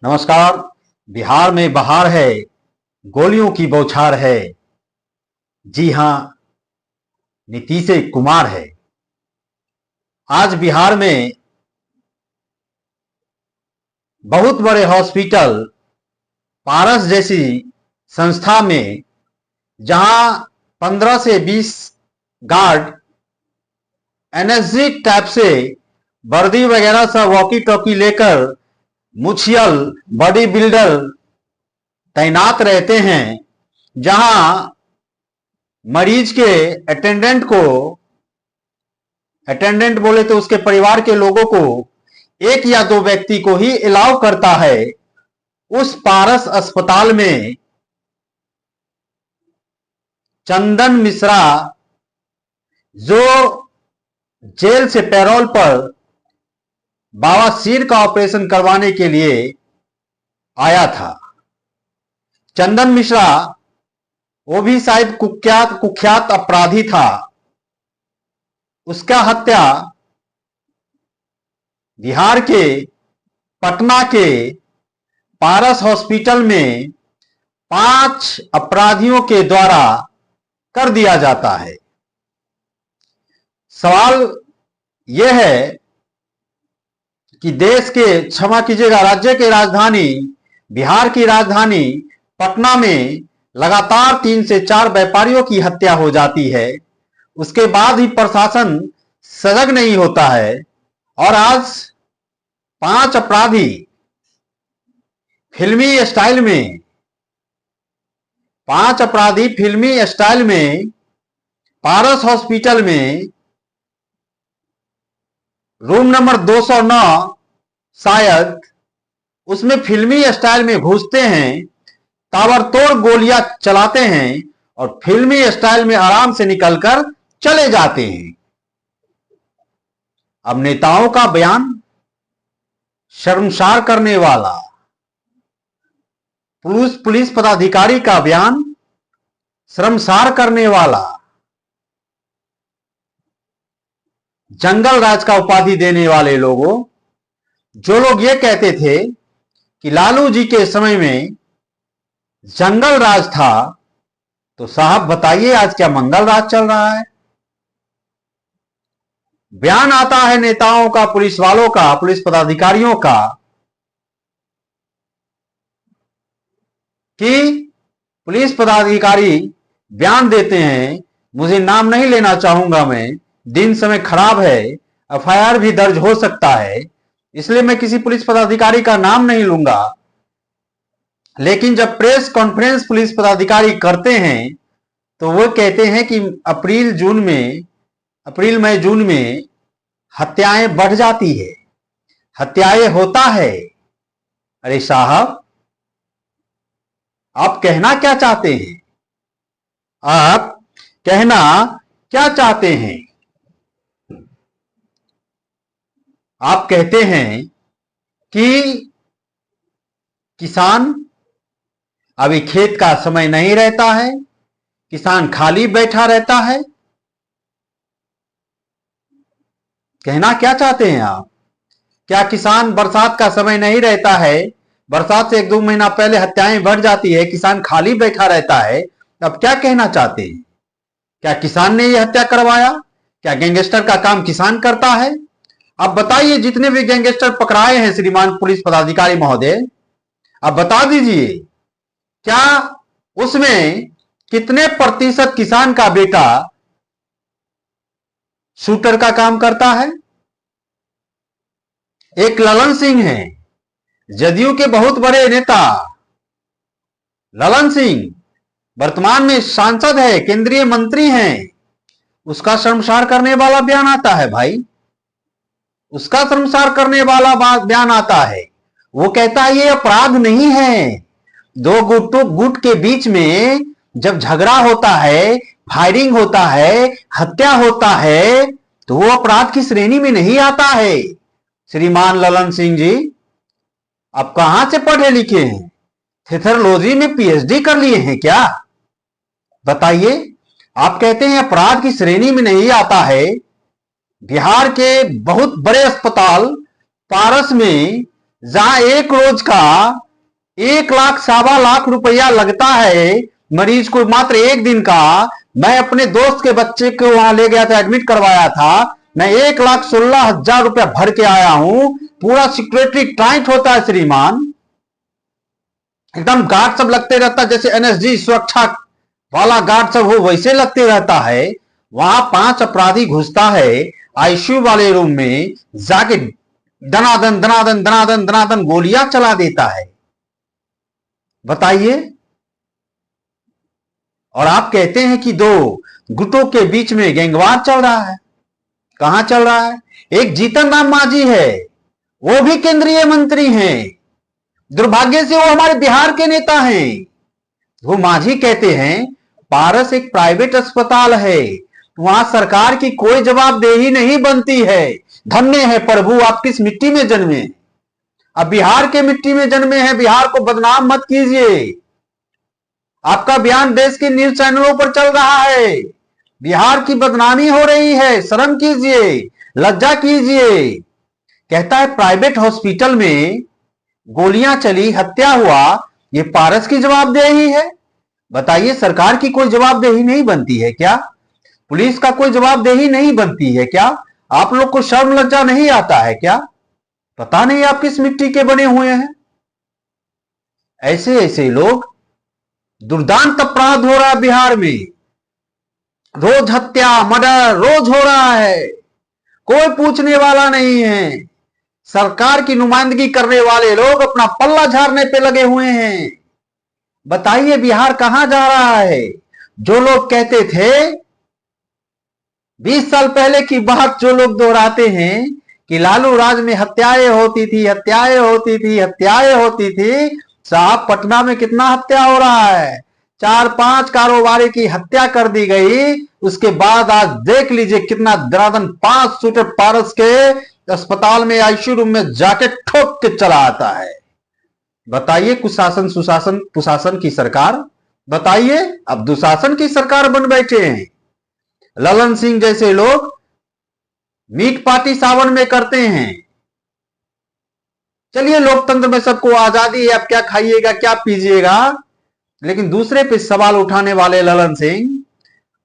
नमस्कार। बिहार में बहार है, गोलियों की बौछार है। जी हां, नीतीश कुमार है। आज बिहार में बहुत बड़े हॉस्पिटल पारस जैसी संस्था में जहां 15 से 20 गार्ड एनएसजी टाइप से वर्दी वगैरह सब वॉकी टॉकी लेकर मुछियल बॉडी बिल्डर तैनात रहते हैं, जहां मरीज के अटेंडेंट बोले तो उसके परिवार के लोगों को एक या दो व्यक्ति को ही अलाउ करता है। उस पारस अस्पताल में चंदन मिश्रा, जो जेल से पैरोल पर बवासीर का ऑपरेशन करवाने के लिए आया था। चंदन मिश्रा वो भी शायद कुख्यात अपराधी था। उसका हत्या बिहार के पटना के पारस हॉस्पिटल में 5 अपराधियों के द्वारा कर दिया जाता है। सवाल यह है कि देश के, क्षमा कीजिएगा, राज्य की राजधानी, बिहार की राजधानी पटना में लगातार 3 से 4 व्यापारियों की हत्या हो जाती है। उसके बाद ही प्रशासन सजग नहीं होता है और आज 5 अपराधी फिल्मी स्टाइल में पारस हॉस्पिटल में रूम नंबर 209 शायद, उसमें फिल्मी स्टाइल में घुसते हैं, ताबड़तोड़ गोलियां चलाते हैं और फिल्मी स्टाइल में आराम से निकलकर चले जाते हैं। अब नेताओं का बयान शर्मसार करने वाला, पुलिस पदाधिकारी का बयान शर्मसार करने वाला, जंगल राज का उपाधि देने वाले लोगों, जो लोग ये कहते थे कि लालू जी के समय में जंगल राज था, तो साहब बताइए आज क्या मंगल राज चल रहा है? बयान आता है नेताओं का, पुलिस वालों का, पुलिस पदाधिकारियों का कि पुलिस पदाधिकारी बयान देते हैं, मुझे नाम नहीं लेना चाहूंगा मैं, दिन समय खराब है, एफआईआर भी दर्ज हो सकता है, इसलिए मैं किसी पुलिस पदाधिकारी का नाम नहीं लूंगा। लेकिन जब प्रेस कॉन्फ्रेंस पुलिस पदाधिकारी करते हैं तो वो कहते हैं कि अप्रैल मई जून में हत्याएं बढ़ जाती है, हत्याएं होता है। अरे साहब, आप कहना क्या चाहते हैं? आप कहना क्या चाहते हैं? आप कहते हैं कि किसान, अभी खेत का समय नहीं रहता है, किसान खाली बैठा रहता है। कहना क्या चाहते हैं आप? क्या किसान, बरसात का समय नहीं रहता है, बरसात से 1-2 महीना पहले हत्याएं बढ़ जाती है, किसान खाली बैठा रहता है? अब क्या कहना चाहते हैं? क्या किसान ने यह हत्या करवाया? क्या गैंगस्टर का काम किसान करता है? अब बताइए, जितने भी गैंगस्टर पकड़ाए हैं श्रीमान पुलिस पदाधिकारी महोदय, अब बता दीजिए, क्या उसमें कितने प्रतिशत किसान का बेटा शूटर का काम करता है? एक ललन सिंह है, जदयू के बहुत बड़े नेता ललन सिंह, वर्तमान में सांसद है, केंद्रीय मंत्री हैं, उसका शर्मसार करने वाला बयान आता है भाई, उसका शर्मसार करने वाला बयान आता है। वो कहता है ये अपराध नहीं है। 2 गुट के बीच में जब झगड़ा होता है, फायरिंग होता है, हत्या होता है, तो वो अपराध की श्रेणी में नहीं आता है। श्रीमान ललन सिंह जी, आप कहां से पढ़े लिखे हैं? थियोलॉजी में पीएचडी कर लिए हैं क्या? बताइए। आप कहते हैं अपराध की श्रेणी में नहीं आता है। बिहार के बहुत बड़े अस्पताल पारस में जहां एक रोज का 1 लाख सवा लाख रुपया लगता है मरीज को, मात्र एक दिन का। मैं अपने दोस्त के बच्चे को वहां ले गया था, एडमिट करवाया था, मैं 1,16,000 रुपया भर के आया हूं। पूरा सिक्योरिटी टाइट होता है श्रीमान, एकदम गार्ड सब लगते रहता, जैसे एनएसजी सुरक्षा वाला गार्ड सब हो वैसे लगते रहता है। वहां 5 अपराधी घुसता है आईसीयू वाले रूम में, जाके दनादन दनादन दनादन दनादन गोलियां चला देता है। बताइए। और आप कहते हैं कि 2 गुटों के बीच में गैंगवार चल रहा है। कहां चल रहा है? एक जीतन राम मांझी है, वो भी केंद्रीय मंत्री हैं, दुर्भाग्य से वो हमारे बिहार के नेता हैं। वो मांझी कहते हैं पारस एक प्राइवेट अस्पताल है, वहां सरकार की कोई जवाबदेही नहीं बनती है। धन्य है प्रभु आप किस मिट्टी में जन्मे, अब बिहार के मिट्टी में जन्मे हैं। बिहार को बदनाम मत कीजिए। आपका बयान देश के न्यूज चैनलों पर चल रहा है, बिहार की बदनामी हो रही है, शर्म कीजिए, लज्जा कीजिए। कहता है प्राइवेट हॉस्पिटल में गोलियां चली, हत्या हुआ, ये पारस की जवाबदेही है। बताइए, सरकार की कोई जवाबदेही नहीं बनती है क्या? पुलिस का कोई जवाबदेही नहीं बनती है क्या? आप लोग को शर्म लज्जा नहीं आता है क्या? पता नहीं आप किस मिट्टी के बने हुए हैं। ऐसे ऐसे लोग, दुर्दांत अपराध हो रहा है बिहार में, रोज हत्या मर्डर रोज हो रहा है, कोई पूछने वाला नहीं है। सरकार की नुमाइंदगी करने वाले लोग अपना पल्ला झाड़ने पे लगे हुए हैं। बताइए बिहार कहां जा रहा है? जो लोग कहते थे 20 साल पहले की बात, जो लोग दोहराते हैं कि लालू राज में हत्याएं होती थी, हत्याएं होती थी, हत्याएं होती थी। साहब पटना में कितना हत्या हो रहा है, 4-5 कारोबारी की हत्या कर दी गई। उसके बाद आज देख लीजिए कितना दरादन 5 शूटर पारस के अस्पताल में आईसीयू रूम में जाके ठोक के चला आता है। बताइए कुशासन सुशासन कुशासन की सरकार, बताइए अब दुशासन की सरकार बन बैठे हैं। ललन सिंह जैसे लोग मीट पार्टी सावन में करते हैं। चलिए लोकतंत्र में सबको आजादी है, आप क्या खाइएगा क्या पीजिएगा, लेकिन दूसरे पे सवाल उठाने वाले ललन सिंह,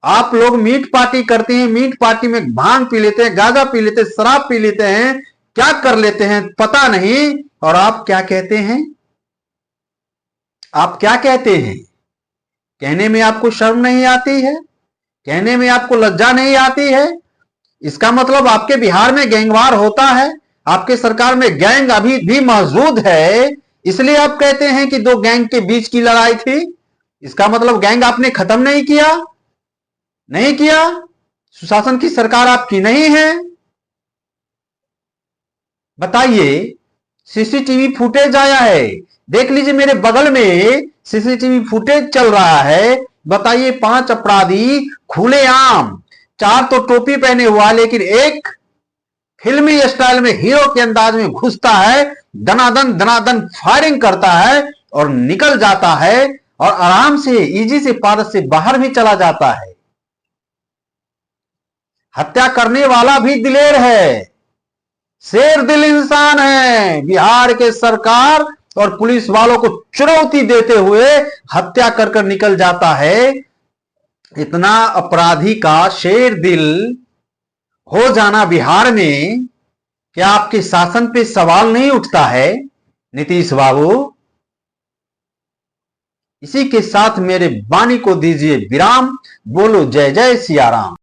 आप लोग मीट पार्टी करते हैं, मीट पार्टी में भांग पी लेते हैं, गांजा पी लेते हैं, शराब पी लेते हैं, क्या कर लेते हैं पता नहीं। और आप क्या कहते हैं? आप क्या कहते हैं? कहने में आपको शर्म नहीं आती है? कहने में आपको लज्जा नहीं आती है? इसका मतलब आपके बिहार में गैंगवार होता है, आपके सरकार में गैंग अभी भी मौजूद है, इसलिए आप कहते हैं कि 2 गैंग के बीच की लड़ाई थी। इसका मतलब गैंग आपने खत्म नहीं किया, नहीं किया, सुशासन की सरकार आपकी नहीं है। बताइए, सीसीटीवी फुटेज आया है, देख लीजिए मेरे बगल में सीसीटीवी फुटेज चल रहा है। बताइए 5 अपराधी खुलेआम, 4 तो टोपी पहने हुआ, लेकिन एक फिल्मी स्टाइल में हीरो के अंदाज में घुसता है, दनादन दनादन फायरिंग करता है और निकल जाता है, और आराम से इजी से पारस से बाहर भी चला जाता है। हत्या करने वाला भी दिलेर है, शेर दिल इंसान है। बिहार के सरकार और पुलिस वालों को चुनौती देते हुए हत्या कर निकल जाता है। इतना अपराधी का शेर दिल हो जाना बिहार में, क्या आपके शासन पे सवाल नहीं उठता है नीतीश बाबू? इसी के साथ मेरे वाणी को दीजिए विराम। बोलो जय जय सिया राम।